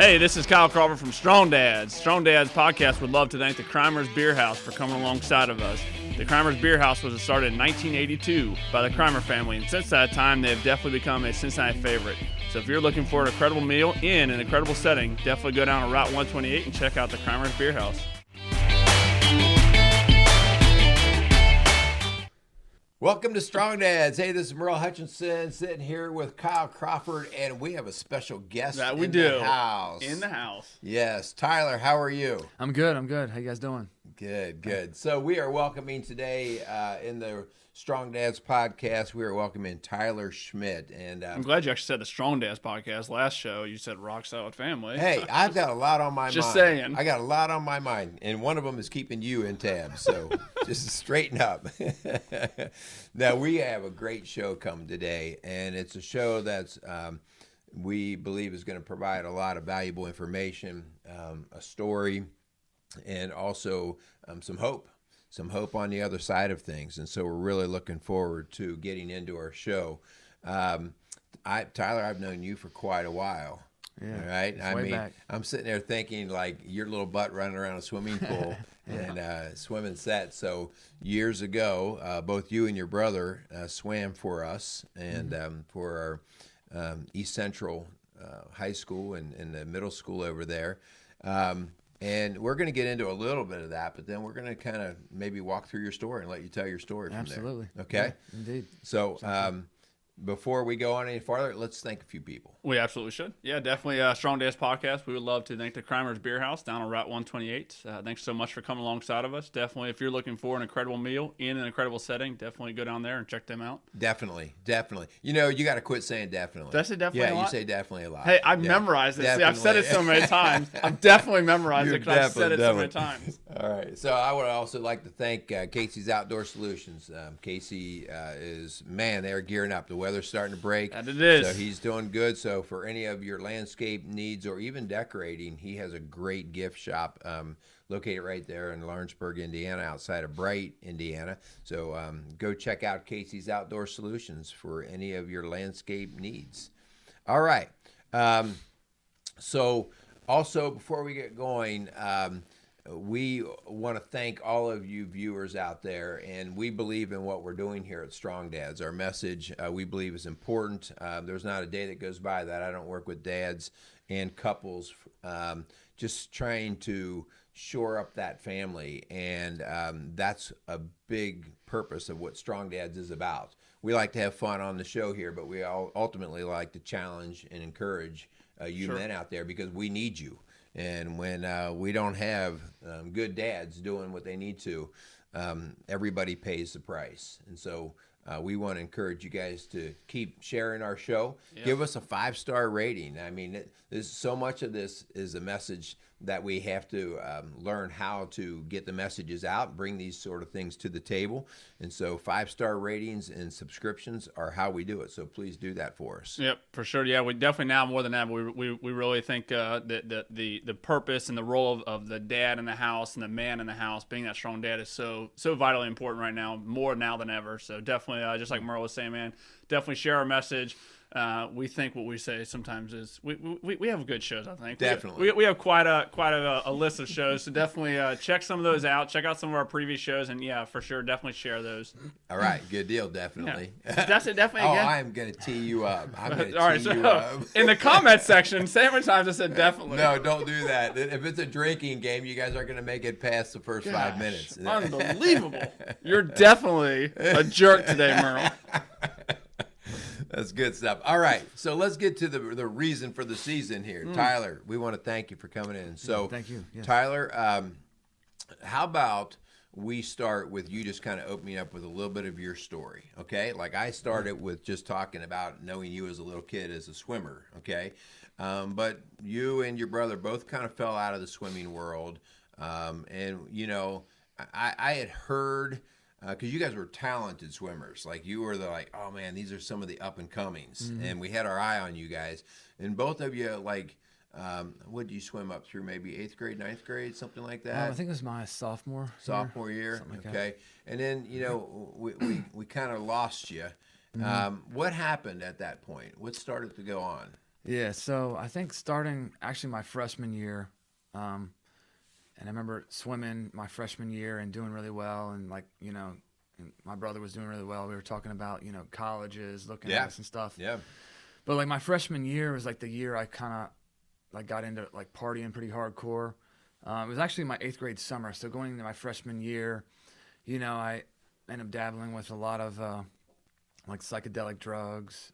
Hey, this is Kyle Crawford from Strong Dads. Strong Dads podcast would love to thank the Crimers Beer House for coming alongside of us. The Crimers Beer House was started in 1982 by the Crimer family, and since that time, they have definitely become a Cincinnati favorite. So if you're looking for an incredible meal in an incredible setting, definitely go down to Route 128 and check out the Crimers Beer House. Welcome to Strong Dads. Hey, this is Merle Hutchinson sitting here with Kyle Crawford, and we have a special guest The house. In the house. Yes. Tyler, how are you? I'm good. How you guys doing? Good. So we are welcoming today in the Strong Dads podcast, we are welcoming Tyler Schmidt. And I'm glad you actually said the Strong Dads podcast. Last show, you said Rock Solid Family. Hey, I've got a lot on my mind. Just saying. I got a lot on my mind, and one of them is keeping you in tab. So just straighten up. Now, we have a great show coming today, and it's a show that's we believe is going to provide a lot of valuable information, a story, and also some hope on the other side of things. And so we're really looking forward to getting into our show. Tyler, I've known you for quite a while. Yeah. Right? I mean, back. I'm sitting there thinking like your little butt running around a swimming pool and swimming set. So years ago, both you and your brother swam for us and for our East Central High School and the middle school over there. And we're going to get into a little bit of that, but then we're going to kind of maybe walk through your story and let you tell your story from Absolutely. there. Okay? Yeah, indeed. So before we go on any farther, let's thank a few people. We absolutely should. Yeah, definitely. Strong Days podcast. We would love to thank the Crimers Beer House down on Route 128. Thanks so much for coming alongside of us. Definitely, if you're looking for an incredible meal in an incredible setting, definitely go down there and check them out. Definitely. You know, you got to quit saying definitely. Did I say definitely a lot? Yeah, you say definitely a lot. Hey, I've memorized it. See, I've said it so many times. I've definitely memorized it because I've said it so many times. All right. So I would also like to thank Casey's Outdoor Solutions. Casey they're gearing up. The weather's starting to break. And it is. So he's doing good. So for any of your landscape needs or even decorating, he has a great gift shop located right there in Lawrenceburg, Indiana, outside of Bright, Indiana. So go check out Casey's Outdoor Solutions for any of your landscape needs. All right. So also, before we get going, we want to thank all of you viewers out there, and we believe in what we're doing here at Strong Dads. Our message, we believe, is important. There's not a day that goes by that I don't work with dads and couples just trying to shore up that family, and that's a big purpose of what Strong Dads is about. We like to have fun on the show here, but we all ultimately like to challenge and encourage you men out there because we need you. And when we don't have good dads doing what they need to, everybody pays the price. And so we want to encourage you guys to keep sharing our show. Yep. Give us a 5-star rating. I mean, so much of this is a message that we have to learn how to get the messages out, bring these sort of things to the table. And so 5-star ratings and subscriptions are how we do it. So please do that for us. Yep, for sure. Yeah, we definitely now more than ever, we really think that the purpose and the role of the dad in the house and the man in the house, being that strong dad, is so vitally important right now, more now than ever. So definitely, just like Merle was saying, man, definitely share our message. We think what we say sometimes is we have good shows. I think definitely we have quite a list of shows. So definitely check some of those out. Check out some of our previous shows, and yeah, for sure, definitely share those. All right, good deal. Definitely. Yeah. That's it. Definitely. Again. I am going to tee you up. I'm going to All right, tee you up. In the comment section, say how many times I said definitely. No, don't do that. If it's a drinking game, you guys aren't going to make it past the first 5 minutes. Unbelievable. You're definitely a jerk today, Merle. That's good stuff. All right, so let's get to the reason for the season here. Tyler, we want to thank you for coming in. So, thank you. Yes. Tyler, how about we start with you just kind of opening up with a little bit of your story, okay? Like I started with just talking about knowing you as a little kid as a swimmer, okay? But you and your brother both kind of fell out of the swimming world. And, you know, I had heard... because you guys were talented swimmers. Like you were oh man, these are some of the up and comings. Mm-hmm. And we had our eye on you guys. And both of you, what did you swim up through? Maybe 8th grade, 9th grade, something like that? I think it was my sophomore year. Like okay. That. And then, you know, we kind of lost you. Mm-hmm. What happened at that point? What started to go on? Yeah, so I think starting actually my freshman year, and I remember swimming my freshman year and doing really well, and and my brother was doing really well. We were talking about colleges, looking at us and stuff. Yeah. But like my freshman year was like the year I kind of like got into like partying pretty hardcore. It was actually my 8th grade summer, so going into my freshman year, I ended up dabbling with a lot of like psychedelic drugs.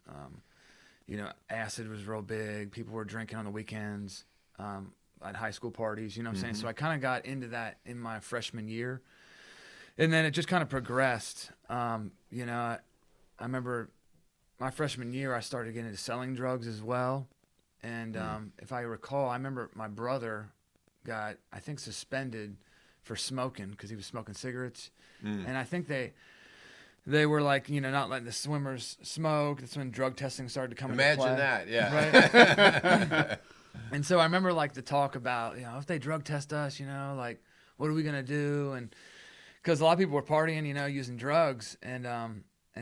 Acid was real big. People were drinking on the weekends at high school parties. You know what I'm saying? So I kind of got into that in my freshman year, and then it just kind of progressed. I remember my freshman year, I started getting into selling drugs as well. And if I recall, I remember my brother got, I think, suspended for smoking because he was smoking cigarettes. And I think they were like, not letting the swimmers smoke. That's when drug testing started to come into play. Imagine that, yeah. Right? And so I remember like the talk about, if they drug test us, like, what are we going to do? And because a lot of people were partying, using drugs. And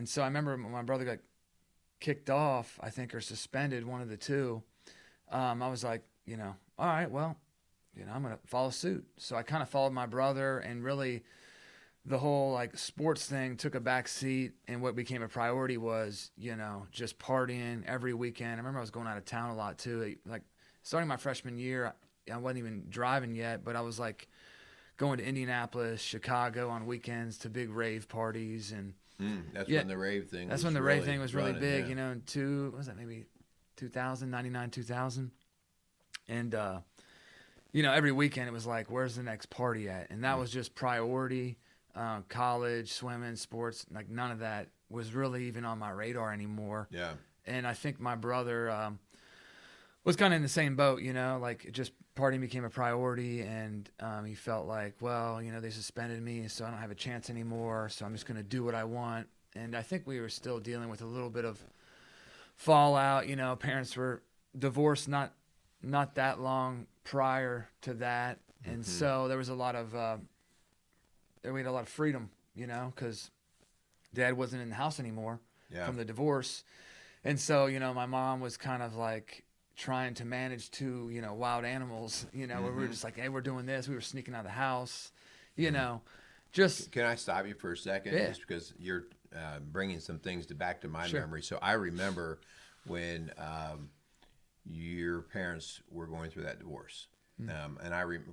so I remember my brother got kicked off, I think, or suspended, one of the two. I was like, all right, well, I'm going to follow suit. So I kind of followed my brother, and really the whole like sports thing took a back seat, and what became a priority was, just partying every weekend. I remember I was going out of town a lot too. Like starting my freshman year, I wasn't even driving yet, but I was like going to Indianapolis, Chicago on weekends to big rave parties. And that's when the rave thing That's was when the really rave thing was really running, big, yeah. what was that, maybe 2000, 99, 2000. And, every weekend it was like, where's the next party at? And that was just priority. College, swimming, sports, like none of that was really even on my radar anymore. Yeah. And I think my brother was kind of in the same boat, like just partying became a priority, and he felt like, well, they suspended me, so I don't have a chance anymore, so I'm just going to do what I want. And I think we were still dealing with a little bit of fallout. Parents were divorced not that long prior to that, and so there was a lot of we had a lot of freedom, because Dad wasn't in the house anymore from the divorce. And so, my mom was kind of like trying to manage two, wild animals, where we were just like, hey, we're doing this. We were sneaking out of the house, just. Can I stop you for a second? Yeah. Just because you're bringing some things back to my Sure. memory. So I remember when your parents were going through that divorce. And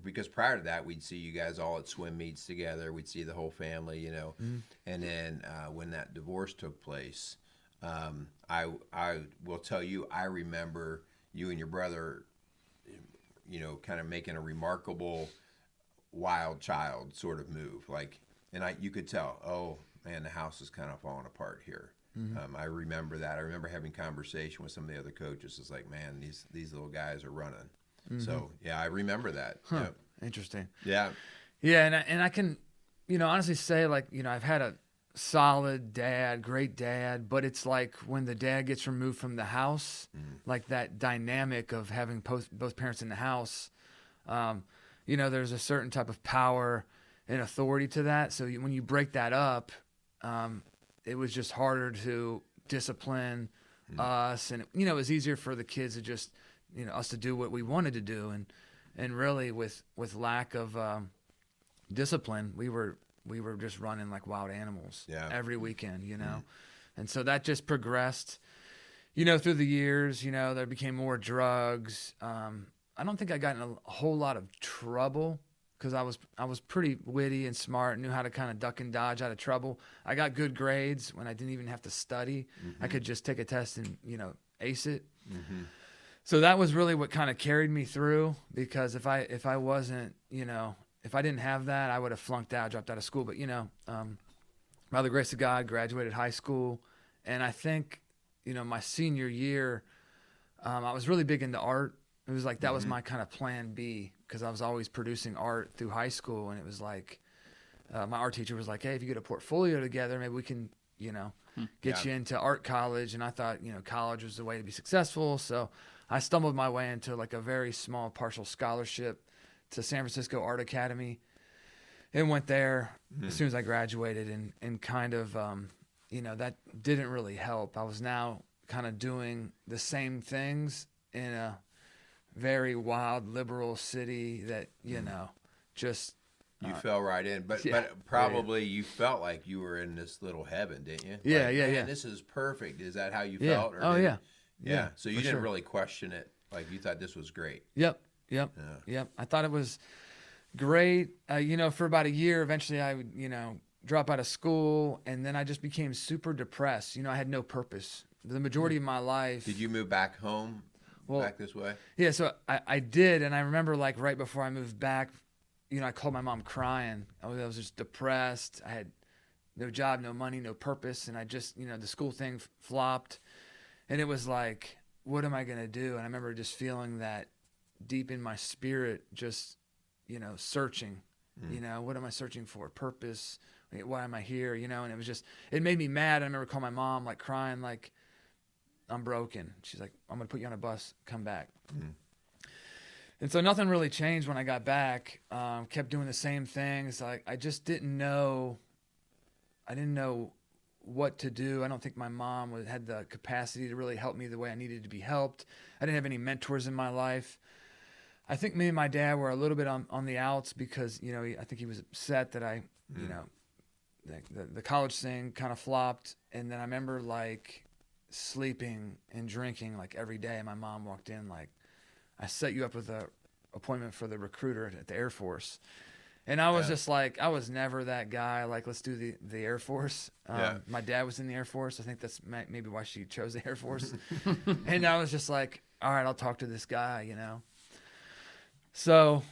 because prior to that, we'd see you guys all at swim meets together. We'd see the whole family, And then when that divorce took place, I will tell you, I remember you and your brother, kind of making a remarkable wild child sort of move. Like, and you could tell, oh man, the house is kind of falling apart here. I remember that. I remember having conversation with some of the other coaches. It's like, man, these little guys are running. So yeah, I remember that. Huh. Yep. Interesting. Yeah. Yeah, and I can, honestly say, like, I've had a solid dad, great dad, but it's like when the dad gets removed from the house, like that dynamic of having both parents in the house, there's a certain type of power and authority to that. So when you break that up, it was just harder to discipline us, and it was easier for the kids to just us to do what we wanted to do, and really with lack of discipline, we were just running like wild animals every weekend, and so that just progressed, through the years. There became more drugs. I don't think I got in a whole lot of trouble because I was pretty witty and smart, knew how to kind of duck and dodge out of trouble. I got good grades when I didn't even have to study. I could just take a test and ace it. So that was really what kind of carried me through, because if I wasn't, if I didn't have that, I would have flunked out, dropped out of school. But, by the grace of God, graduated high school. And I think, my senior year, I was really big into art. It was like that was my kind of plan B, because I was always producing art through high school. And it was like my art teacher was like, hey, if you get a portfolio together, maybe we can, get you into art college. And I thought, college was the way to be successful. So I stumbled my way into like a very small partial scholarship to San Francisco Art Academy, and went there as soon as I graduated, and kind of, that didn't really help. I was now kind of doing the same things in a very wild liberal city that, just. You fell right in, but probably you felt like you were in this little heaven, didn't you? Yeah, like, yeah, man, yeah. This is perfect. Is that how you Yeah. felt? Or Oh, did yeah. Yeah. So you for didn't sure. really question it. Like you thought this was great. Yep. Yeah. I thought it was great. For about a year, eventually I would, drop out of school, and then I just became super depressed. I had no purpose. The majority of my life. Did you move back home? Back this way? Yeah, so I did, and I remember like right before I moved back, I called my mom crying. I was just depressed. I had no job, no money, no purpose, and I just, the school thing flopped, and it was like, what am I gonna do? And I remember just feeling that deep in my spirit, just, searching. What am I searching for? Purpose. Why am I here? And it was just, it made me mad. I remember calling my mom, like crying, like, I'm broken. She's like, I'm going to put you on a bus, come back. And so nothing really changed when I got back. Kept doing the same things. Like, I just didn't know what to do. I don't think my mom had the capacity to really help me the way I needed to be helped. I didn't have any mentors in my life. I think me and my dad were a little bit on the outs because, I think he was upset that I, the college thing kind of flopped. And then I remember like sleeping and drinking like every day. My mom walked in like, I set you up with a appointment for the recruiter at the Air Force. And I was just like, I was never that guy. Like, let's do the Air Force. My dad was in the Air Force. I think that's maybe why she chose the Air Force. And I was just like, all right, I'll talk to this guy, So,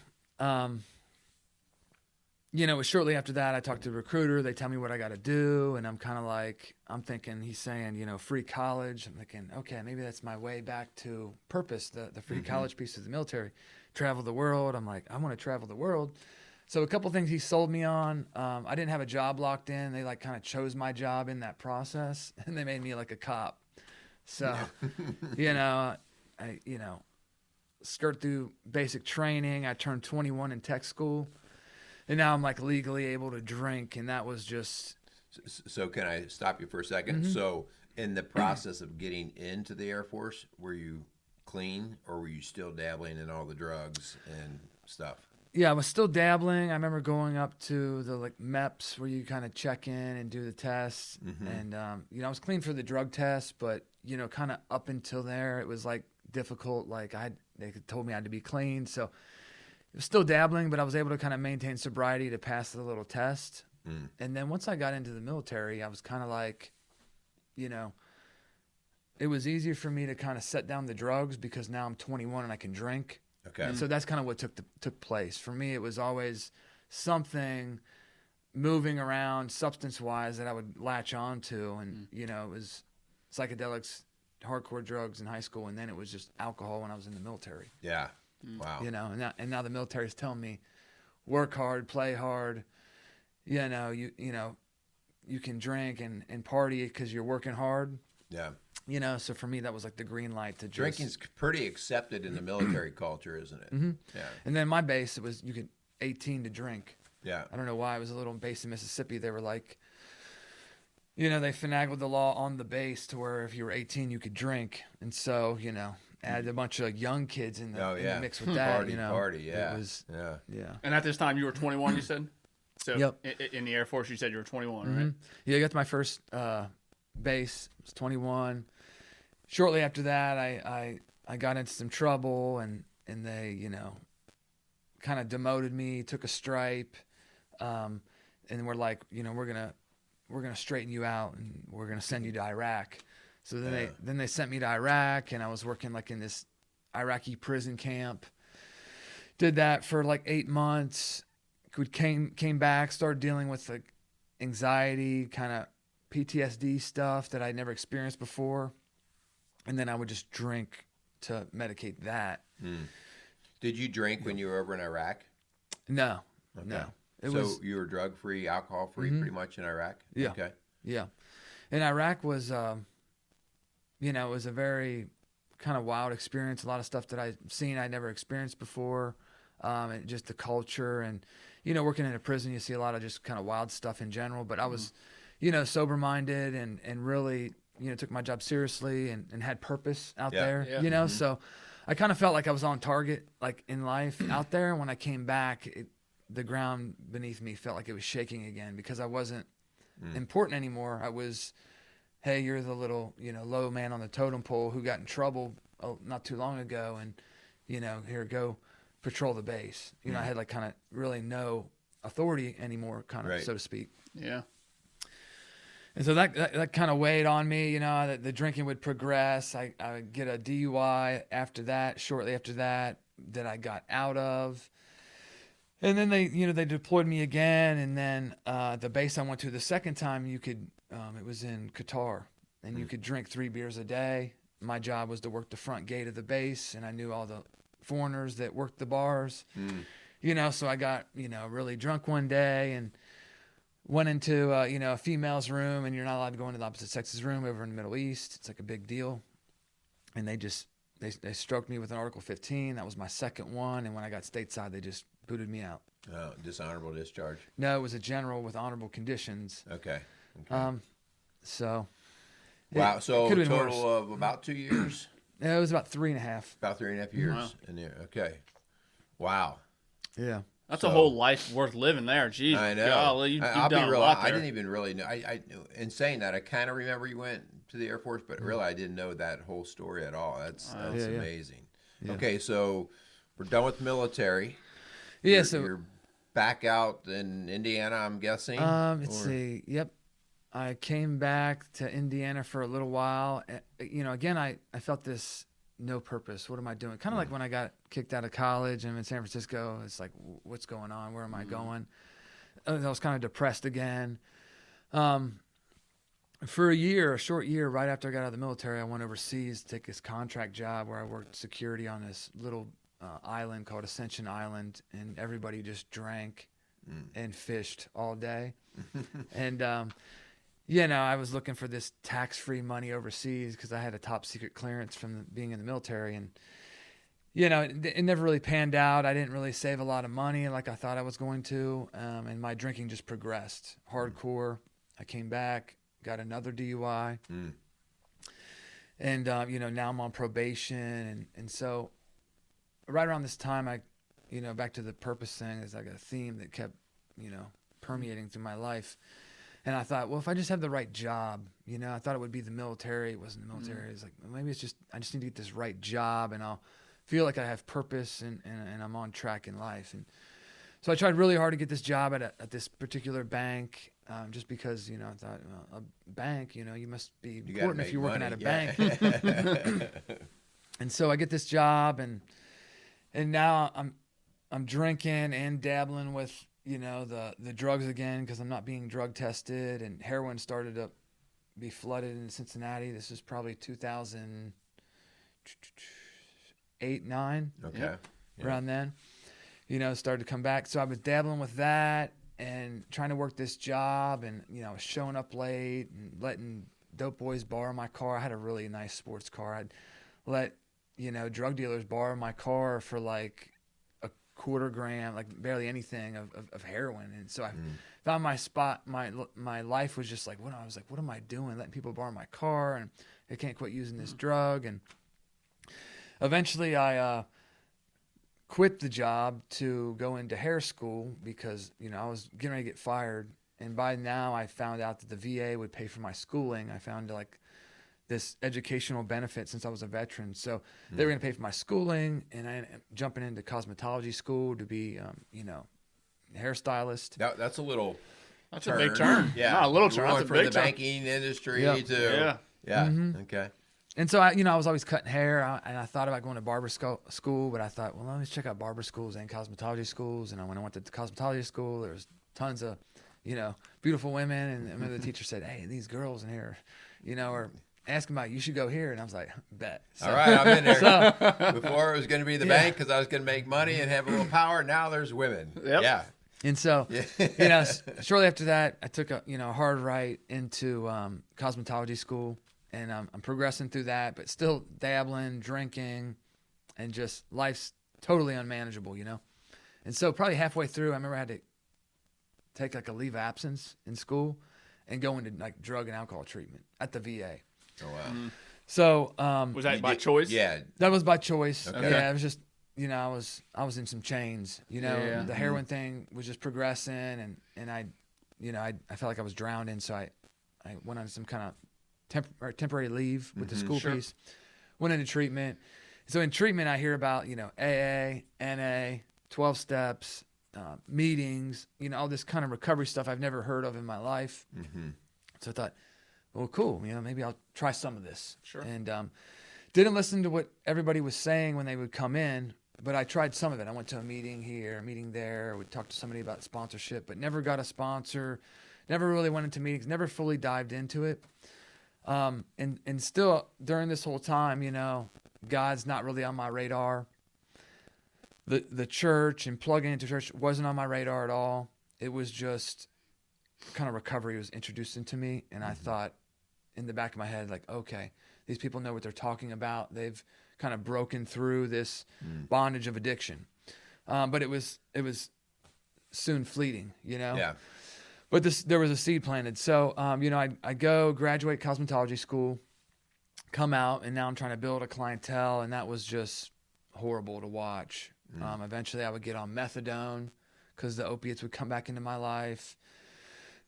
it was shortly after that, I talked to the recruiter. They tell me what I got to do. And I'm kind of like, I'm thinking, he's saying, free college. I'm thinking, okay, maybe that's my way back to purpose, the free college piece of the military. Travel the world. I'm like, I want to travel the world. So a couple things he sold me on. I didn't have a job locked in. They like kind of chose my job in that process, and they made me like a cop. So, I skirt through basic training. I turned 21 in tech school, and now I'm like legally able to drink, and that was just. So can I stop you for a second? So in the process of getting into the Air Force, were you clean, or were you still dabbling in all the drugs and stuff? Yeah, I was still dabbling. I remember going up to the like MEPS where you kind of check in and do the tests. And, I was clean for the drug test, but, kind of up until there, it was like difficult. Like they told me I had to be clean. So it was still dabbling, but I was able to kind of maintain sobriety to pass the little test. And then once I got into the military, I was kind of like, it was easier for me to kind of set down the drugs because now I'm 21 and I can drink. Okay. And so that's kind of what took place. For me, it was always something moving around substance-wise that I would latch on to. And, it was psychedelics, hardcore drugs in high school, and then it was just alcohol when I was in the military. Yeah. Wow. And now the military is telling me, work hard, play hard. You can drink and party because you're working hard. Yeah. So for me, that was like the green light to just... Drinking's pretty accepted in the military culture, isn't it? Yeah. And then my base, it was 18 to drink. Yeah. I don't know why. It was a little base in Mississippi. They were like, they finagled the law on the base to where if you were 18, you could drink. And so, add a bunch of young kids in the mix with that. Party, yeah. It was, yeah. And at this time, you were 21, you said? So yep. In the Air Force, you said you were 21, right? Yeah, I got to my first base. I was 21. Shortly after that, I got into some trouble, and they, kind of demoted me, took a stripe, and we're like, we're gonna straighten you out, and we're gonna send you to Iraq. So then they sent me to Iraq, and I was working like in this Iraqi prison camp. Did that for like 8 months. Came back, started dealing with like anxiety, kind of PTSD stuff that I'd never experienced before. And then I would just drink to medicate that. Did you drink when you were over in Iraq? No, Okay. no. So you were drug-free, alcohol-free pretty much in Iraq? Yeah. Okay. Yeah. And Iraq was, it was a very kind of wild experience. A lot of stuff that I'd seen I'd never experienced before. And just the culture and, working in a prison, you see a lot of just kind of wild stuff in general. But I was, sober-minded and really, took my job seriously and had purpose out there, Yeah. So I kind of felt like I was on target, like in life out there. When I came back, the ground beneath me felt like it was shaking again because I wasn't important anymore. I was, hey, you're the little, low man on the totem pole who got in trouble not too long ago, and here, go patrol the base. I had like kind of really no authority anymore, kind of so to speak. Yeah. And so that kind of weighed on me, that the drinking would progress. I would get a DUI after that, shortly after that I got out of. And then they deployed me again. And then the base I went to the second time, you could, it was in Qatar, and you could drink 3 beers a day. My job was to work the front gate of the base, and I knew all the foreigners that worked the bars, so I got, really drunk one day and went into, a female's room, and you're not allowed to go into the opposite sex's room over in the Middle East. It's like a big deal. And they stroked me with an Article 15. That was my second one. And when I got stateside, they just booted me out. Oh, dishonorable discharge. No, it was a general with honorable conditions. Okay. So. Wow. So a total of about 2 years? Yeah, it was about 3.5. About 3.5 years. Wow. In there. Okay. Wow. Yeah. That's a whole life worth living there. Jeez, I know. golly, you've I'll done be real. a lot there. I didn't even really know. In saying that, I kind of remember you went to the Air Force, but really I didn't know that whole story at all. That's amazing. Yeah. Okay, so we're done with military. Yeah, you're back out in Indiana, I'm guessing. Let's see. Yep. I came back to Indiana for a little while. Again, I felt this no purpose. What am I doing? Kind of like when I got kicked out of college and I'm in San Francisco. It's like, what's going on? Where am I going? I was kind of depressed again. For a short year, right after I got out of the military, I went overseas to take this contract job where I worked security on this little island called Ascension Island, and everybody just drank and fished all day. And I was looking for this tax-free money overseas because I had a top secret clearance from being in the military, and it never really panned out. I didn't really save a lot of money like I thought I was going to, and my drinking just progressed hardcore. I came back, got another DUI, and now I'm on probation, and so right around this time, back to the purpose thing, is like a theme that kept permeating through my life. And I thought, well, if I just have the right job, I thought it would be the military. It wasn't the military. It's like, maybe I just need to get this right job, and I'll feel like I have purpose and I'm on track in life. And so I tried really hard to get this job at this particular bank, just because, I thought, well, a bank, you must be important if you're working at a bank. And so I get this job, and now I'm drinking and dabbling with, the drugs again, because I'm not being drug tested, and heroin started to be flooded in Cincinnati. This is probably 2008, 9. Okay. Around then, started to come back. So I was dabbling with that and trying to work this job, and, I was showing up late and letting dope boys borrow my car. I had a really nice sports car. I'd let, drug dealers borrow my car for like $quarter gram, like barely anything of heroin. And so I found my spot. My life was just like, I was like, what am I doing? Letting people borrow my car, and I can't quit using this drug. And eventually I quit the job to go into hair school because, I was getting ready to get fired. And by now I found out that the VA would pay for my schooling. I found like this educational benefit since I was a veteran. So they were going to pay for my schooling, and I ended up jumping into cosmetology school to be, hairstylist. That's a little That's turn. a big turn. Yeah. Not a little turn. That's a From big the turn. banking industry Yeah. to... Yeah. Okay. And so I was always cutting hair, and I thought about going to barber school, but I thought, well, let me check out barber schools and cosmetology schools. And when I went to the cosmetology school, there was tons of, beautiful women. And I remember the teacher said, hey, these girls in here, are asking about, you should go here. And I was like, bet. So, all right, I'm in there. Before it was going to be the bank because I was going to make money and have a little power. Now there's women. Yep. Yeah. And so, shortly after that, I took a hard right into cosmetology school, and I'm progressing through that, but still dabbling, drinking, and just life's totally unmanageable, And so probably halfway through, I remember I had to take like a leave of absence in school and go into like drug and alcohol treatment at the VA. Oh, wow. So Was that by choice? Yeah. that was by choice. Okay. Yeah, it was just, I was in some chains. Yeah. The heroin thing was just progressing, and I felt like I was drowning, so I went on some kind of temporary leave with the school Sure. piece. Went into treatment. So in treatment, I hear about AA, NA, 12 steps, meetings, all this kind of recovery stuff I've never heard of in my life. So I thought, well, cool, maybe I'll try some of this. Sure. And didn't listen to what everybody was saying when they would come in, but I tried some of it. I went to a meeting here, a meeting there. We talked to somebody about sponsorship, but never got a sponsor. Never really went into meetings. Never fully dived into it. And still during this whole time, God's not really on my radar. The church and plugging into church wasn't on my radar at all. It was just kind of recovery was introduced into me, and I thought in the back of my head, like, okay, these people know what they're talking about. They've kind of broken through this bondage of addiction. But it was soon fleeting, Yeah. But there was a seed planted. So, I go graduate cosmetology school, come out, and now I'm trying to build a clientele, and that was just horrible to watch. Eventually, I would get on methadone because the opiates would come back into my life.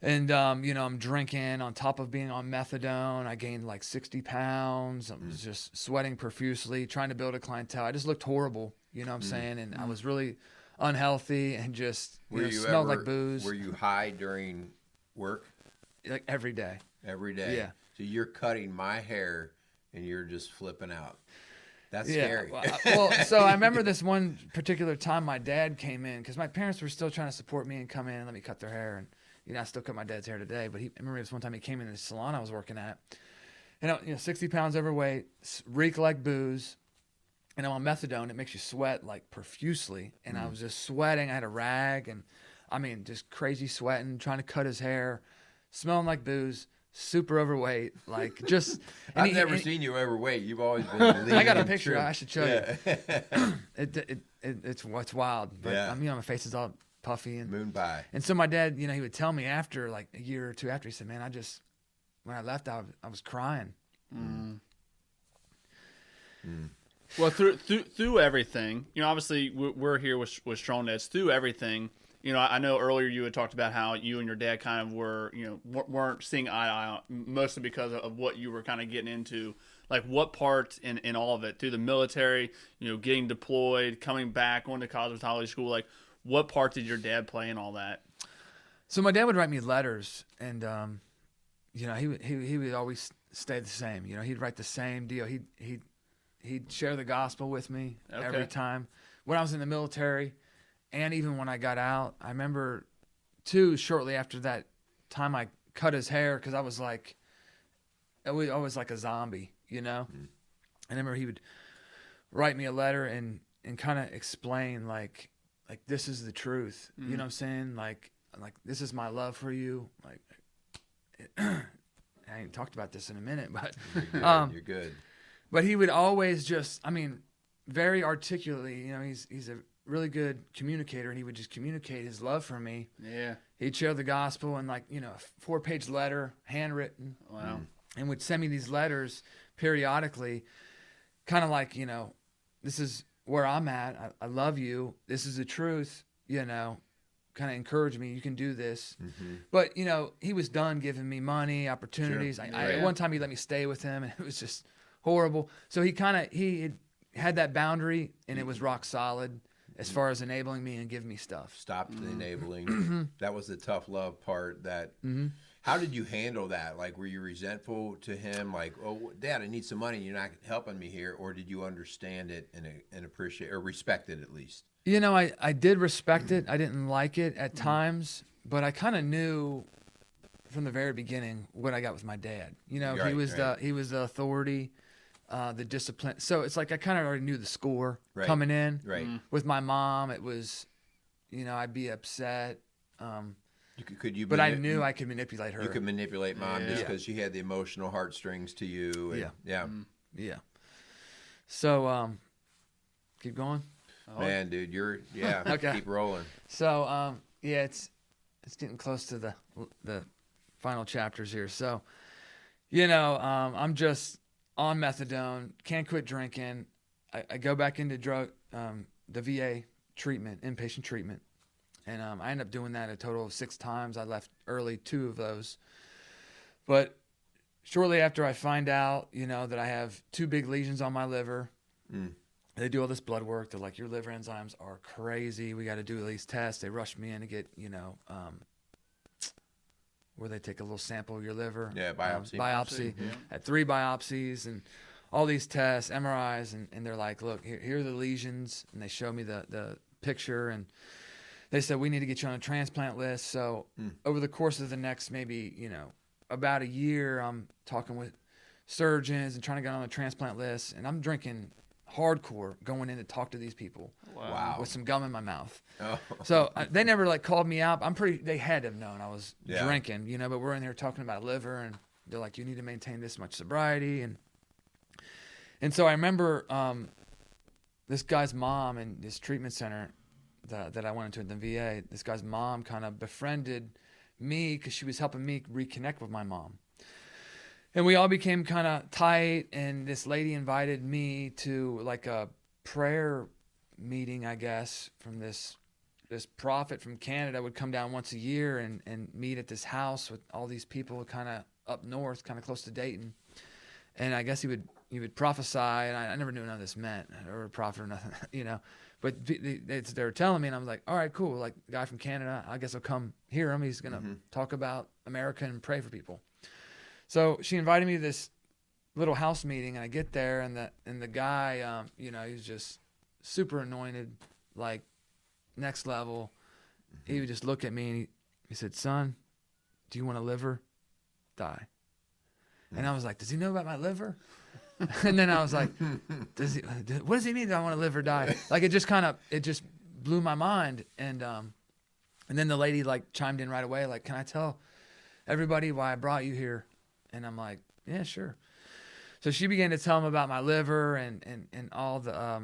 And, I'm drinking on top of being on methadone. I gained like 60 pounds. I was just sweating profusely, trying to build a clientele. I just looked horrible, you know what I'm saying? And I was really unhealthy and just smelled like booze. Were you high during work? Like every day. Every day? Yeah. So you're cutting my hair and you're just flipping out. That's scary. So I remember this one particular time my dad came in because my parents were still trying to support me and come in and let me cut their hair. And, I still cut my dad's hair today. But I remember this one time he came in the salon I was working at. And, 60 pounds overweight, reek like booze. And I'm on methadone. It makes you sweat like profusely. And I was just sweating. I had a rag and, just crazy sweating, trying to cut his hair, smelling like booze. Super overweight, like just. I've never seen you overweight. You've always been. Lean I got a and picture. trim. I should show you. It's wild, but Yeah. my face is all puffy and Moon pie. And so my dad, he would tell me after like a year or two after, he said, "Man, when I left, I was crying." Well, through everything, obviously we're here with Strong Dads. Through everything, I know earlier you had talked about how you and your dad kind of were, weren't seeing eye to eye, mostly because of what you were kind of getting into. Like, what part in all of it, through the military, getting deployed, coming back, going to cosmetology school, like, what part did your dad play in all that? So my dad would write me letters, and he would always stay the same. He'd write the same deal. He'd share the gospel with me every time. When I was in the military, and even when I got out, I remember too. Shortly after that time, I cut his hair because I was like a zombie, And I remember he would write me a letter and kind of explain like this is the truth. You know what I'm saying? Like this is my love for you. Like I ain't talked about this in a minute, but You're good. But he would always just, very articulately, he's a really good communicator, and he would just communicate his love for me. Yeah. He'd share the gospel and a 4-page letter, handwritten. Wow. And would send me these letters periodically, kind of like, this is where I'm at. I love you. This is the truth, kind of encourage me. You can do this. But, he was done giving me money, opportunities. Sure. At one time he let me stay with him, and it was just horrible. So he had that boundary, and it was rock solid as far as enabling me and giving me stuff. Stopped the enabling. That was the tough love part. How did you handle that? Like, were you resentful to him? Like, oh, Dad, I need some money. You're not helping me here. Or did you understand it and appreciate or respect it at least? I did respect it. I didn't like it at times, but I kind of knew from the very beginning what I got with my dad. He was the authority. The discipline. So it's like I kind of already knew the score coming in. Right. With my mom, it was, I'd be upset. But I knew I could manipulate her. You could manipulate Mom just because she had the emotional heartstrings to you. And, yeah. So, keep going. Man, dude, Okay. Keep rolling. So, it's getting close to the final chapters here. So, I'm just on methadone, can't quit drinking. I go back into the VA treatment, inpatient treatment. And I ended up doing that a total of 6 times. I left early 2 of those. But shortly after I find out, that I have 2 big lesions on my liver, they do all this blood work. They're like, your liver enzymes are crazy. We got to do all these tests. They rushed me in to get, where they take a little sample of your liver. Yeah, biopsy. Biopsy. Yeah. Had 3 biopsies and all these tests, MRIs, and they're like, look, here are the lesions. And they show me the picture, and they said, we need to get you on a transplant list. So over the course of the next maybe, about a year, I'm talking with surgeons and trying to get on a transplant list. And I'm drinking hardcore going in to talk to these people. Wow. With some gum in my mouth. Oh. So they never called me out. They had to have known I was Yeah. drinking, but we're in there talking about liver, and they're like, you need to maintain this much sobriety. And so I remember this guy's mom in this treatment center that I went into at the VA, this guy's mom kind of befriended me because she was helping me reconnect with my mom. And we all became kind of tight, and this lady invited me to like a prayer meeting, I guess, from this prophet from Canada would come down once a year and meet at this house with all these people kind of up north, kind of close to Dayton. And I guess he would prophesy, and I never knew none of this meant, or a prophet or nothing, But they were telling me, and I was like, all right, cool. Like, the guy from Canada, I guess I'll come hear him. He's going to talk about America and pray for people. So she invited me to this little house meeting, and I get there, and the guy, he was just super anointed, like next level. He would just look at me, and he said, son, do you want to live or die? And I was like, does he know about my liver? And then I was like, what does he mean? Do I want to live or die? Like, it just blew my mind. And then the lady like chimed in right away. Like, can I tell everybody why I brought you here? And I'm like, yeah, sure. So she began to tell him about my liver and all the,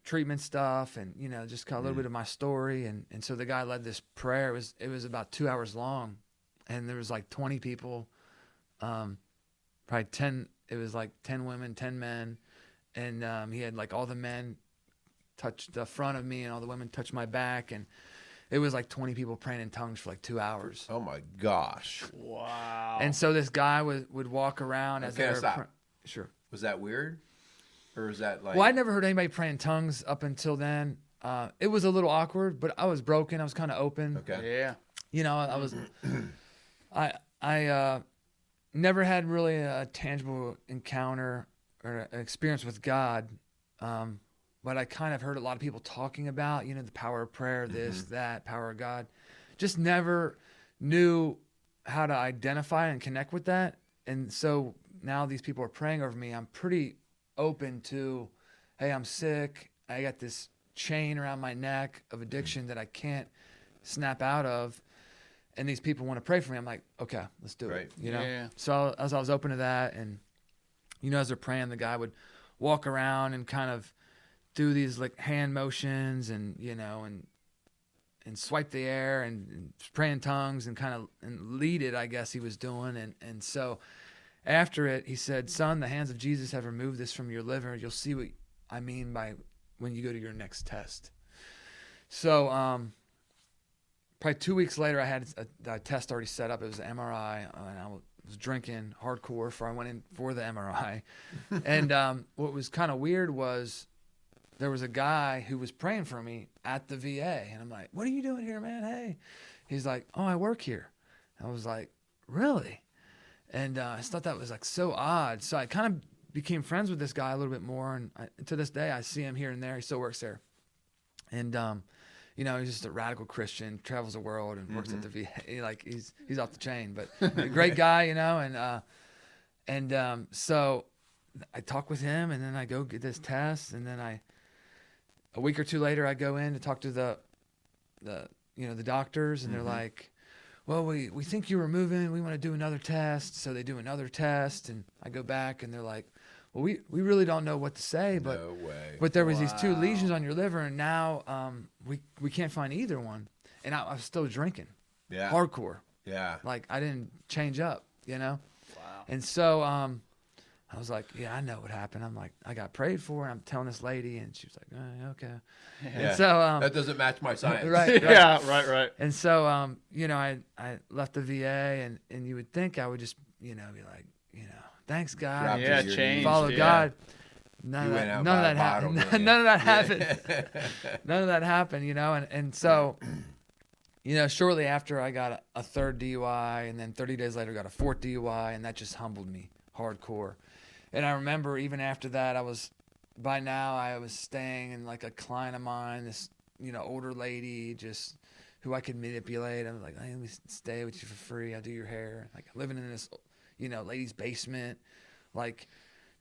treatment stuff and, just kind of a little bit of my story. And so the guy led this prayer. It was about 2 hours long, and there was like 20 people, probably 10. It was like 10 women, 10 men. And he had like all the men touch the front of me and all the women touch my back. And it was like 20 people praying in tongues for like 2 hours. Oh my gosh. Wow. And so this guy would walk around as they were stop. Sure. Was that weird? Or was that like... Well, I'd never heard anybody pray in tongues up until then. It was a little awkward, but I was broken. I was kind of open. Okay. Yeah. I was... I never had really a tangible encounter or an experience with God, but I kind of heard a lot of people talking about, the power of prayer, this, that, power of God. Just never knew how to identify and connect with that. And so now these people are praying over me. I'm pretty open to, hey, I'm sick. I got this chain around my neck of addiction that I can't snap out of. And these people want to pray for me. I'm like, okay, let's do it. Yeah. So as I was open to that, and as they're praying, the guy would walk around and kind of do these like hand motions and and swipe the air and pray in tongues and kind of and lead it, I guess he was doing. And so after it, he said, son, the hands of Jesus have removed this from your liver. You'll see what I mean by when you go to your next test. So probably 2 weeks later, I had a test already set up. It was an MRI, and I was drinking hardcore before I went in for the MRI. And what was kind of weird was there was a guy who was praying for me at the VA. And I'm like, what are you doing here, man? Hey. He's like, oh, I work here. I was like, really? And I just thought that was like so odd. So I kind of became friends with this guy a little bit more. And to this day, I see him here and there. He still works there. And, he's just a radical Christian, travels the world and works at the VA. Like he's off the chain, but a great guy, so I talk with him, and then I go get this test, and then a week or two later, I go in to talk to the doctors, and they're like, well, we think you were moving. We want to do another test. So they do another test, and I go back, and they're like, well, we really don't know what to say, but No way. but there was these 2 lesions on your liver, and now we can't find either one. And I was still drinking, Yeah. hardcore. Yeah. Like I didn't change up, Wow. And so I was like, yeah, I know what happened. I'm like, I got prayed for, and I'm telling this lady, and she was like, okay. Yeah. And so that doesn't match my science. right. Yeah, right. And so, you know, I left the VA, and you would think I would just, you know, be like, you know, thanks God, Drop Yeah, to your change. knees. follow yeah. God. None You of went that, out none of by that a bottle, happened. didn't you? None of that happened. Yeah. None of that happened, you know, and so, you know, shortly after I got a third DUI, and then 30 days later got a fourth DUI, and that just humbled me hardcore. And I remember even after that, I was staying in like a client of mine, this, you know, older lady, just who I could manipulate. I was like, hey, let me stay with you for free. I'll do your hair. Like living in this, you know, lady's basement, like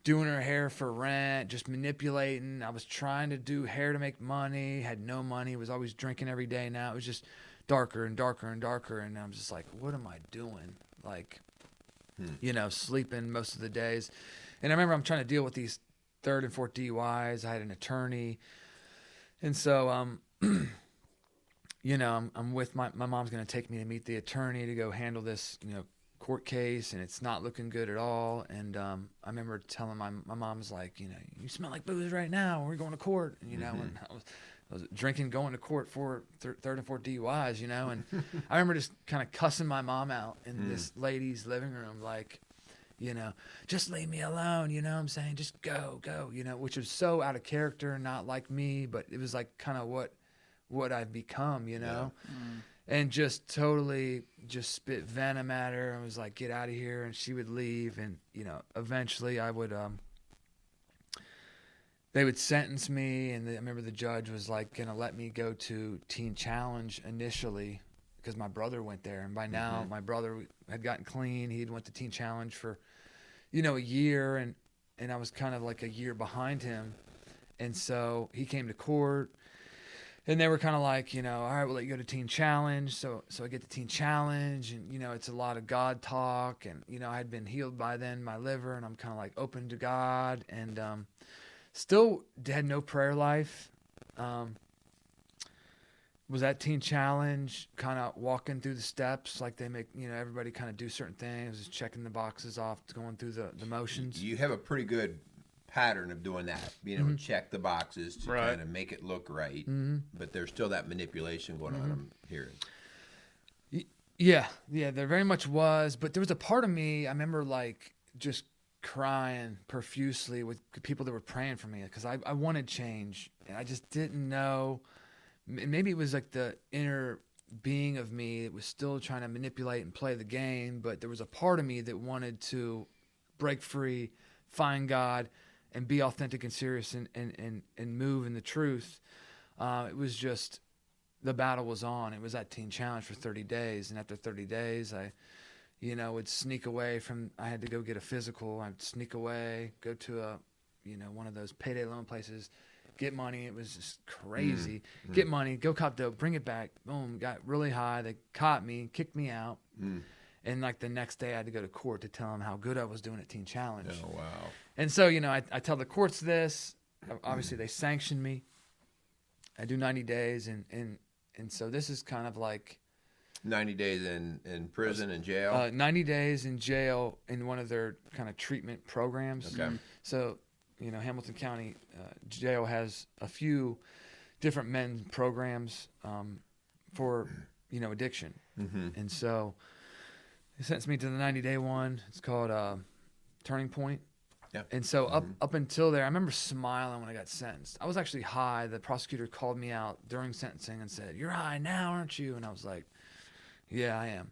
doing her hair for rent, just manipulating. I was trying to do hair to make money, had no money, was always drinking every day. Now it was just darker and darker and darker. And I'm just like, what am I doing? Like, you know, sleeping most of the days. And I remember I'm trying to deal with these third and fourth DUIs. I had an attorney. And so, you know, I'm with my mom's going to take me to meet the attorney to go handle this, you know, court case, and it's not looking good at all. And I remember telling my mom's like, you know, you smell like booze right now. We're going to court. And, you know, and I was drinking, going to court for third and fourth DUIs, you know. And I remember just kind of cussing my mom out in this lady's living room, like, you know, just leave me alone, you know what I'm saying? Just go, you know, which was so out of character, not like me, but it was like kind of what I've become, you know? Yeah. And just totally just spit venom at her and was like, get out of here. And she would leave. And, you know, eventually I would, they would sentence me. And I remember the judge was like going to let me go to Teen Challenge initially because my brother went there. And by now my brother had gotten clean. He had went to Teen Challenge for, you know, a year. And I was kind of like a year behind him. And so he came to court. And they were kind of like, you know, all right, we'll let you go to Teen Challenge. So I get to Teen Challenge, and, you know, it's a lot of God talk. And, you know, I had been healed by then, my liver, and I'm kind of like open to God. And still had no prayer life. Was at Teen Challenge, kind of walking through the steps like they make, you know, everybody kind of do certain things, just checking the boxes off, going through the motions. You have a pretty good pattern of doing that, being able to check the boxes to kind of make it look right, but there's still that manipulation going on, I'm hearing. Yeah, there very much was, but there was a part of me, I remember like just crying profusely with people that were praying for me because I wanted change, and I just didn't know. Maybe it was like the inner being of me that was still trying to manipulate and play the game, but there was a part of me that wanted to break free, find God, and be authentic and serious and move in the truth. It was just, the battle was on. It was at Teen Challenge for 30 days. And after 30 days, I, you know, would sneak away I had to go get a physical. I'd sneak away, go to one of those payday loan places, get money. It was just crazy. Get money, go cop dope, bring it back. Boom, got really high. They caught me, kicked me out. And like the next day I had to go to court to tell them how good I was doing at Teen Challenge. Oh, wow. And so, you know, I tell the courts this. Obviously, they sanction me. I do 90 days. And so this is kind of like 90 days in prison and jail? 90 days in jail in one of their kind of treatment programs. Okay. So, you know, Hamilton County Jail has a few different men programs for, you know, addiction. And so they sentenced me to the 90-day one. It's called Turning Point. Yeah. And so up until there, I remember smiling when I got sentenced. I was actually high. The prosecutor called me out during sentencing and said, "You're high now, aren't you?" And I was like, "Yeah, I am."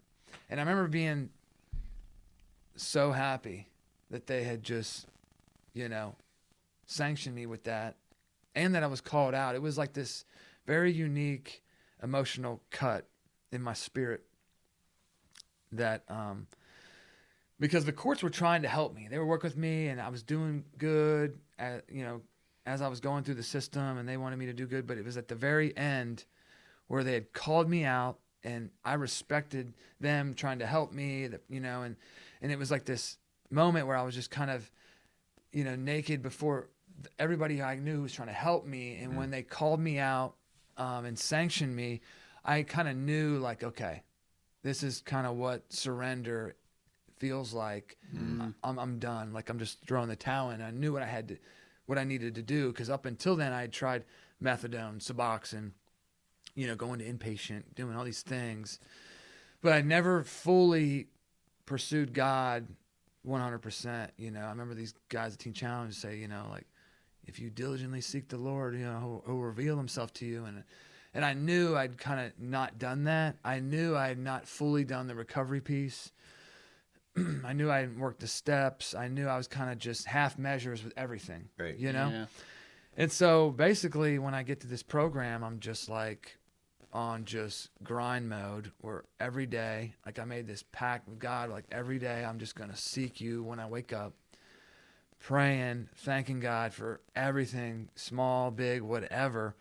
And I remember being so happy that they had just, you know, sanctioned me with that, and that I was called out. It was like this very unique emotional cut in my spirit that because the courts were trying to help me. They were working with me, and I was doing good you know, as I was going through the system, and they wanted me to do good. But it was at the very end where they had called me out, and I respected them trying to help me, you know, and it was like this moment where I was just kind of, you know, naked before everybody I knew was trying to help me. And when they called me out and sanctioned me, I kind of knew, like, okay, this is kind of what surrender feels like I'm done. Like I'm just throwing the towel in. I knew what I needed to do, because up until then I had tried methadone, Suboxone, going to inpatient, doing all these things, but I never fully pursued God 100%. I remember these guys at Teen Challenge say, like, if you diligently seek the Lord, he'll reveal himself to you. And I knew I'd kind of not done that. I knew I had not fully done the recovery piece. I knew I hadn't worked the steps. I knew I was kind of just half measures with everything, Right. Yeah. And so basically when I get to this program, I'm just like on just grind mode, where every day, like I made this pact with God, like every day I'm just going to seek you when I wake up, praying, thanking God for everything, small, big, whatever.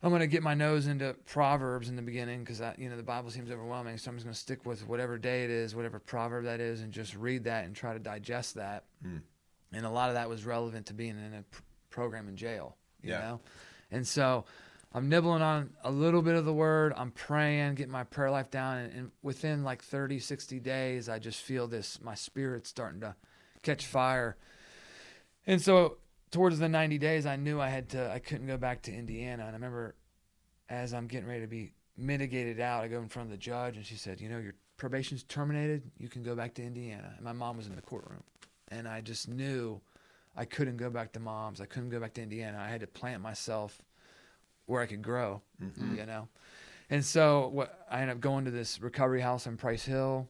I'm going to get my nose into Proverbs in the beginning, because the Bible seems overwhelming. So I'm just going to stick with whatever day it is, whatever proverb that is, and just read that and try to digest that. And a lot of that was relevant to being in a program in jail, you know? And so I'm nibbling on a little bit of the word. I'm praying, getting my prayer life down. And within like 30, 60 days, I just feel my spirit's starting to catch fire. And so towards the 90 days, I knew I couldn't go back to Indiana. And I remember as I'm getting ready to be mitigated out, I go in front of the judge, and she said, your probation's terminated. You can go back to Indiana. And my mom was in the courtroom. And I just knew I couldn't go back to mom's. I couldn't go back to Indiana. I had to plant myself where I could grow, And so I ended up going to this recovery house in Price Hill,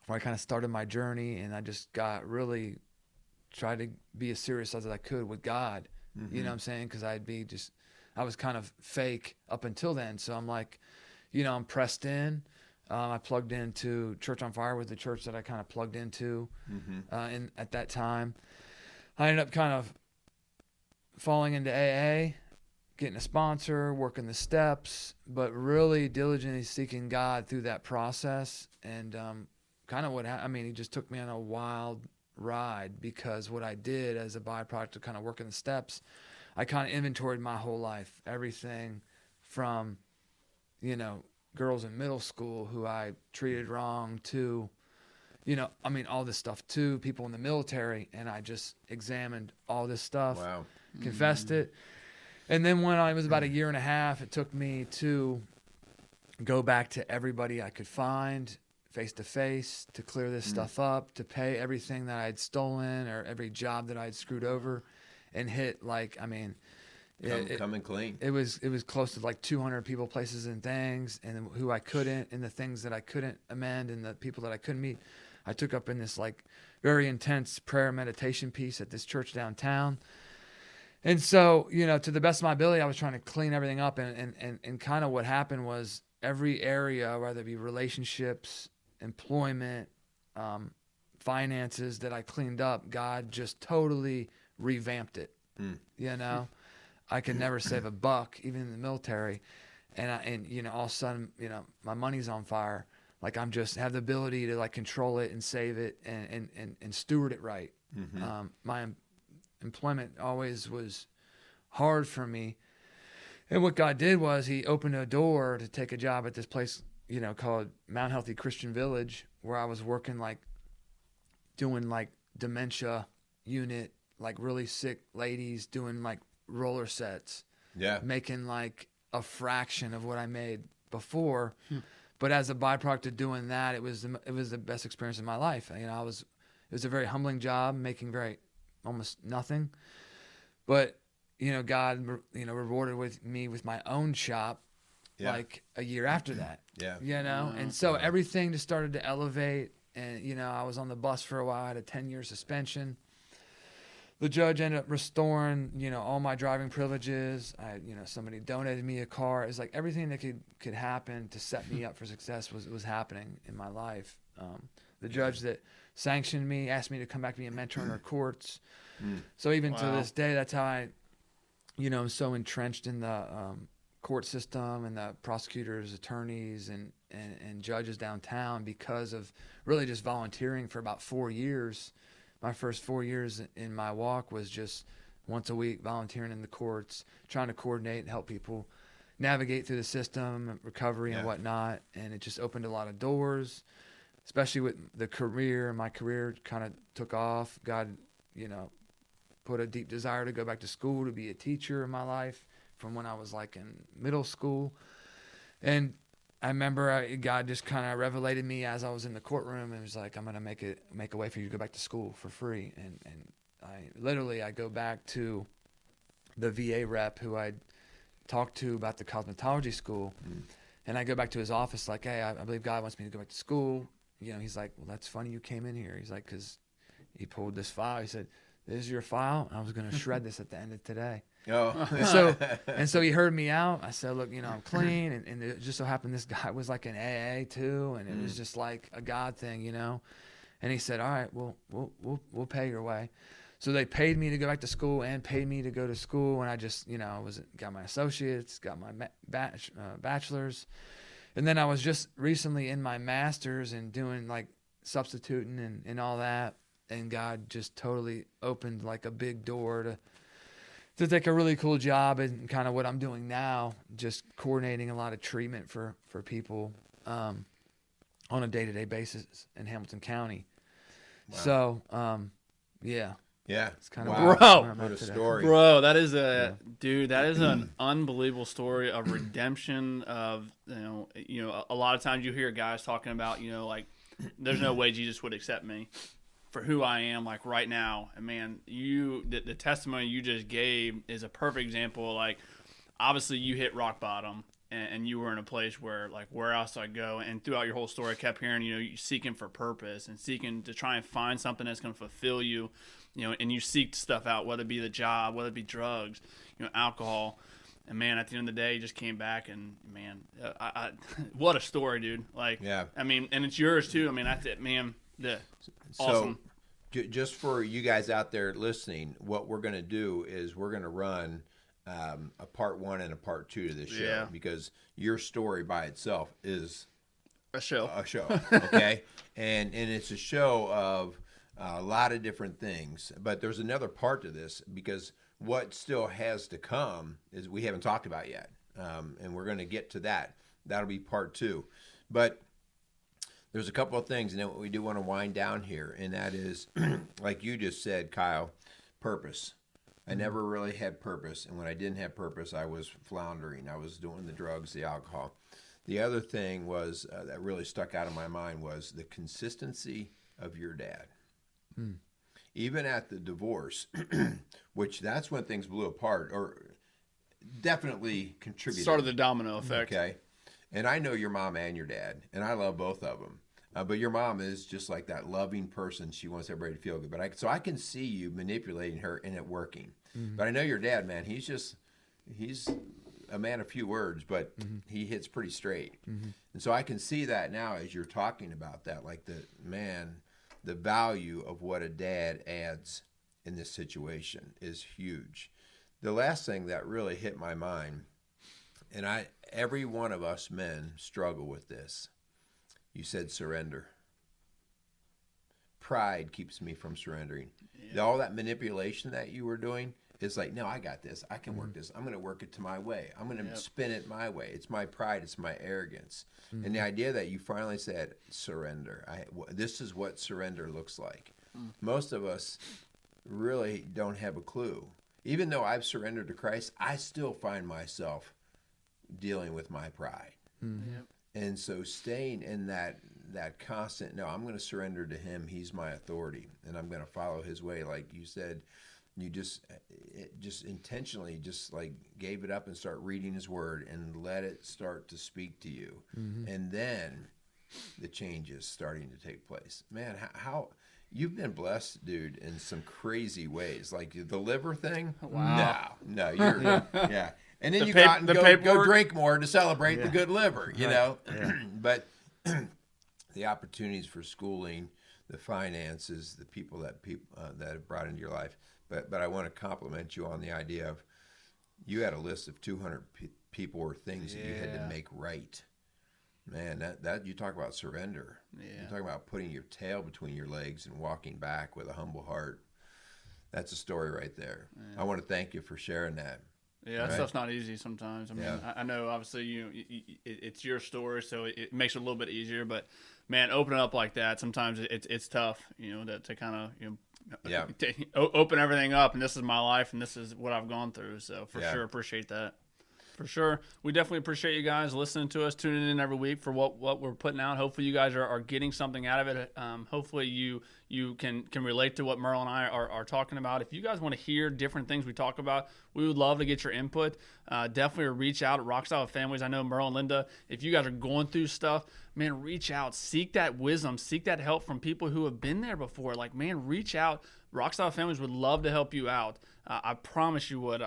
where I kind of started my journey. And I just got really tried to be as serious as I could with God, you know what I'm saying? Because I was kind of fake up until then. So I'm like, I'm pressed in. I plugged into Church on Fire, with the church that I kind of plugged into at that time. I ended up kind of falling into AA, getting a sponsor, working the steps, but really diligently seeking God through that process. And kind of he just took me on a wild ride, because what I did as a byproduct of kind of working the steps, I kind of inventoried my whole life, everything from, girls in middle school who I treated wrong to, all this stuff, to people in the military. And I just examined all this stuff, confessed it. And then when I was about 1.5 years, it took me to go back to everybody I could find face to face, to clear this stuff up, to pay everything that I'd stolen, or every job that I'd screwed over, and hit coming clean. It was close to like 200 people, places, and things, and who I couldn't, and the things that I couldn't amend, and the people that I couldn't meet. I took up in this like very intense prayer meditation piece at this church downtown. And so, to the best of my ability, I was trying to clean everything up, and kind of what happened was every area, whether it be relationships, employment, finances, that I cleaned up, God just totally revamped it. I could never save a buck, even in the military, and all of a sudden, my money's on fire. Like I'm just have the ability to like control it and save it and steward it right. My employment always was hard for me, and what God did was He opened a door to take a job at this place, called Mount Healthy Christian Village, where I was working doing dementia unit, like really sick ladies, doing like roller sets, making like a fraction of what I made before. But as a byproduct of doing that, it was the best experience of my life. It was a very humbling job, making almost nothing. But God rewarded me with my own shop, like a year after that. And so everything just started to elevate. And I was on the bus for a while. I had a 10-year suspension. The judge ended up restoring, all my driving privileges. Somebody donated me a car. It's like everything that could happen to set me up for success was happening in my life. The judge that sanctioned me asked me to come back to be a mentor in her courts. So even to this day, that's how I, am so entrenched in the court system and the prosecutors, attorneys, and judges downtown, because of really just volunteering for about 4 years. My first 4 years in my walk was just once a week volunteering in the courts, trying to coordinate and help people navigate through the system, recovery and whatnot. And it just opened a lot of doors. especially with the career. My career kind of took off. God, put a deep desire to go back to school to be a teacher in my life from when I was like in middle school. And I remember God just kind of revelated me as I was in the courtroom and was like, I'm going to make a way for you to go back to school for free. And I go back to the VA rep who I'd talked to about the cosmetology school. And I go back to his office like, hey, I believe God wants me to go back to school. He's like, well, that's funny you came in here. He's like, because he pulled this file. He said, this is your file. I was going to shred this at the end of today. Oh. So he heard me out. I said, look, I'm clean. And it just so happened this guy was like an AA too. And it was just like a God thing, And he said, all right, we'll pay your way. So they paid me to go back to school and paid me to go to school. And I just, got my associates, got my bachelor's. And then I was just recently in my master's and doing like substituting and all that. And God just totally opened like a big door to take a really cool job and kind of what I'm doing now, just coordinating a lot of treatment for people on a day-to-day basis in Hamilton County. Wow. So, yeah. Yeah. It's kind of what a story. Bro, that is dude, that is an unbelievable story of redemption of, a lot of times you hear guys talking about, like, there's no way Jesus would accept me for who I am, like right now. And man, the testimony you just gave is a perfect example. Like, obviously you hit rock bottom and you were in a place where, like, where else do I go? And throughout your whole story, I kept hearing, you seeking for purpose and seeking to try and find something that's going to fulfill you, and you seek stuff out, whether it be the job, whether it be drugs, alcohol. And man, at the end of the day, you just came back and man, what a story, dude. Like, yeah. I mean, and it's yours too. I mean, that's it, man. Awesome. So, just for you guys out there listening, what we're going to do is we're going to run a part 1 and a part 2 to this show because your story by itself is a show. Okay, and it's a show of a lot of different things. But there's another part to this because what still has to come is we haven't talked about yet, and we're going to get to that. That'll be part 2, but. There's a couple of things, and then we do want to wind down here, and that is, like you just said, Kyle, purpose. I never really had purpose, and when I didn't have purpose, I was floundering. I was doing the drugs, the alcohol. The other thing was that really stuck out in my mind was the consistency of your dad. Even at the divorce, which that's when things blew apart, or definitely contributed. Started the domino effect. Okay. And I know your mom and your dad, and I love both of them. But your mom is just like that loving person. She wants everybody to feel good. So I can see you manipulating her and it working. But I know your dad, man, he's a man of few words, but he hits pretty straight. And so I can see that now as you're talking about that, like the value of what a dad adds in this situation is huge. The last thing that really hit my mind, and every one of us men struggle with this. You said surrender. Pride keeps me from surrendering. Yeah. All that manipulation that you were doing is like, no, I got this. I can work this. I'm going to work it to my way. I'm going to spin it my way. It's my pride. It's my arrogance. And the idea that you finally said surrender. This is what surrender looks like. Most of us really don't have a clue. Even though I've surrendered to Christ, I still find myself dealing with my pride. And so staying in that constant, no, I'm going to surrender to him. He's my authority, and I'm going to follow his way. Like you said, you just intentionally just like gave it up and start reading his word and let it start to speak to you. And then the changes starting to take place. Man, how you've been blessed, dude, in some crazy ways. Like the liver thing. Wow. No, you're yeah. And then you got and go drink more to celebrate the good liver, you know. But the opportunities for schooling, the finances, the people that have brought into your life. But I want to compliment you on the idea of you had a list of 200 people or things that you had to make right. Man, that you talk about surrender. You talk about putting your tail between your legs and walking back with a humble heart. That's a story right there. I want to thank you for sharing that. Yeah, that stuff's not easy sometimes. I mean, I know obviously it's your story, so it makes it a little bit easier. But man, opening up like that, sometimes it's tough, to kind of open everything up. And this is my life, and this is what I've gone through. So for sure, appreciate that. For sure. We definitely appreciate you guys listening to us, tuning in every week for what we're putting out. Hopefully you guys are getting something out of it. Hopefully you can relate to what Merle and I are talking about. If you guys want to hear different things we talk about, we would love to get your input. Definitely reach out at Rockstyle Families. I know Merle and Linda, if you guys are going through stuff, man, reach out. Seek that wisdom. Seek that help from people who have been there before. Like, man, reach out. Rockstyle Families would love to help you out. I promise you would.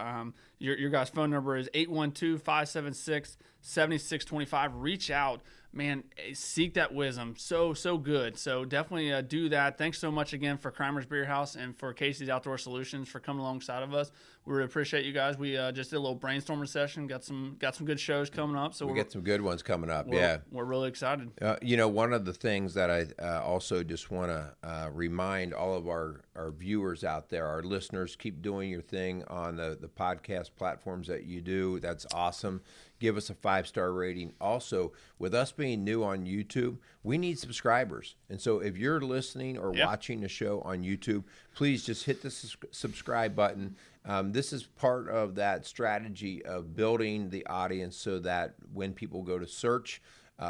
Your guys' phone number is 812-576-7625. Reach out. Man, seek that wisdom. So good. So definitely do that. Thanks so much again for Crimer's Beer House and for Casey's Outdoor Solutions for coming alongside of us. We really appreciate you guys. We just did a little brainstorming session. Got some good shows coming up. So we got some good ones coming up. We're really excited. One of the things that I also just want to remind all of our viewers out there, our listeners, keep doing your thing on the podcast platforms that you do. That's awesome. Give us a 5-star rating. Also, with us being new on YouTube, we need subscribers. And so if you're listening or watching the show on YouTube, please just hit the subscribe button. This is part of that strategy of building the audience so that when people go to search,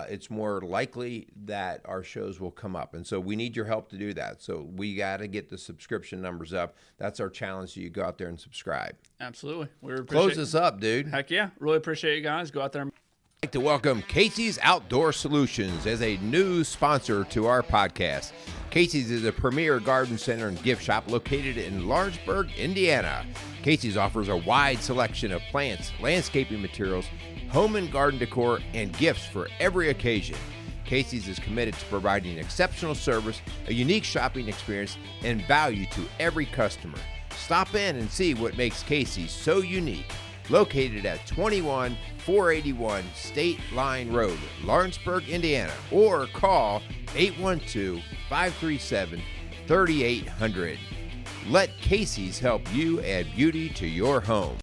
it's more likely that our shows will come up. And so we need your help to do that. So we got to get the subscription numbers up. That's our challenge. So you go out there and subscribe. Absolutely. Close this up, dude. Heck yeah. Really appreciate you guys. Go out there. I'd like to welcome Casey's Outdoor Solutions as a new sponsor to our podcast. Casey's is a premier garden center and gift shop located in Lawrenceburg, Indiana. Casey's offers a wide selection of plants, landscaping materials, home and garden decor, and gifts for every occasion. Casey's is committed to providing exceptional service, a unique shopping experience, and value to every customer. Stop in and see what makes Casey's so unique. Located at 21481 State Line Road, Lawrenceburg, Indiana, or call 812-537-3800. Let Casey's help you add beauty to your home.